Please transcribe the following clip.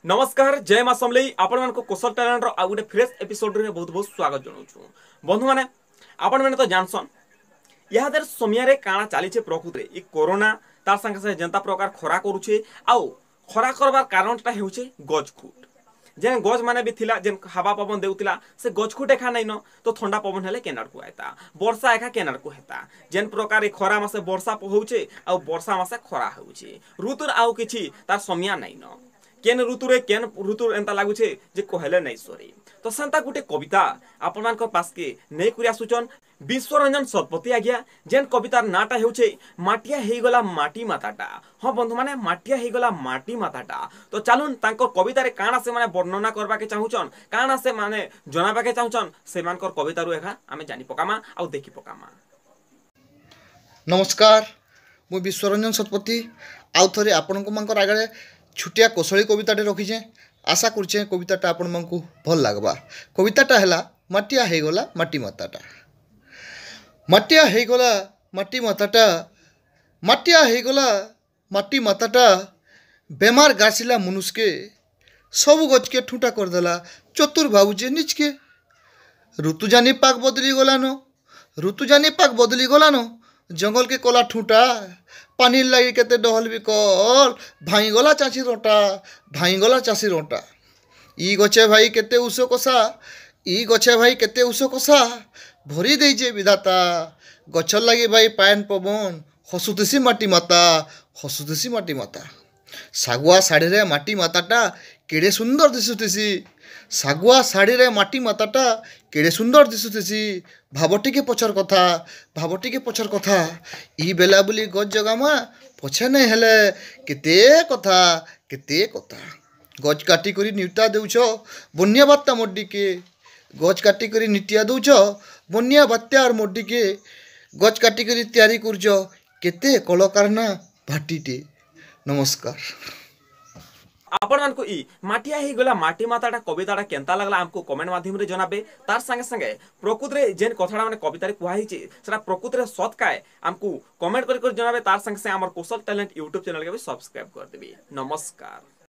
नमस्कार जय माँ समलेई आपण मन को कौशल टैलेंट आ गोटे फ्रेश एपिसोड रे बहुत बहुत स्वागत जनाऊँ बंधु मैंने आपण मैंने तो जानसन या समय काଣା चली प्रकृति ये कोरोना तार संगे संगे जनता प्रकार खरा करुचे आउ खरा करबार कारणटा होचे गजखुट जेन गज माने भी थिला जेन हवा पवन देउतिला से गजखुट एखा नहीं न तो ठंडा पवन हेले केनार को आयता वर्षा एखा केनार को हेता जेन प्रकार खरा मासे वर्षा होउचे आ वर्षा मासे खरा होउचे ऋतुर आउ किछि तार समय नहीं न केन ऋतुरे केन ऋतु एंता लागुचे जे कहले नहीं सरी तो सेंता गुटे कविता आपण मान को पास के नै कुरिया सुचन विश्वरंजन शतपथी आज्ञा जेन कवितार नाटा हेउचे माटिया हेगला माटी माताटा हाँ बंधु माने माटिया हेगला माटी माताटा तो चलुन तांको कवितारे काना से माने वर्णना करबा के चाहुचन काना से माने जनाबा के चाहुचन से मानकर कवितारु एखा आमे जानि पकामा आ देखि पकामा। नमस्कार मु विश्वरंजन शतपथी आउ थरे आपनको मानकर आगे छुटिया कौशली कविताटे रखीचे आशा करछे कविताटा आपण मानकु भल लागबा। कविताटा हैला माटिया हेगला माटी माताटा। माटिया हेगला माटी माताटा माटिया हेगला माटी माताटा बेमार गासिला मनुष्के सब गज के ठूटा कर देला चतुर भाबुचे निचके ऋतु जानी पाक बदली गलानो ऋतु जानी पाक बदली गलानो जंगल के कला ठूटा पानी लगी केते डहल भी कल भाई गला चाषी रोटा भाई गला चाषी रोटा ई गछे भाई केते उस कषा ई गछे भाई केते उस कषा भरी देइछे विधाता गछ लगी भाई पायन पवन हसुतेसी माटी माता हसुतेसी माटी माता सागुआ साड़ी रे माटी माताटा केड़े सुंदर दिसुतेसी सागुआ साड़ी रे माटी माताटा केड़े सुंदर दिसुतेसी भावटी के पछर कथा ई बेला बुली गज जगामा पछे नहीं हेले केते कथा गज काटी करी निउटा देउछ बन्या बात्ता मोड्डी के गज काटी करी निटिया दउछ बन्या बात्या और मोड्डी के गज काटी करी तैयारी करछ केते कलकारना भाटीटे। नमस्कार। आपण मान को ई माटिया ही गला माटी माताटा कविताटा केंता लागला हमको कमेंट माध्यम रे जनाबे तार संगे संगे प्रकृति रे जेन कथाडा माने कविता रे कुहा हिचे सेटा प्रकृति रे सत काय हमको कमेंट कर जनाबे तार संगे संगे हमर कौशल टैलेंट YouTube चैनल के भी सब्सक्राइब कर देबे। नमस्कार।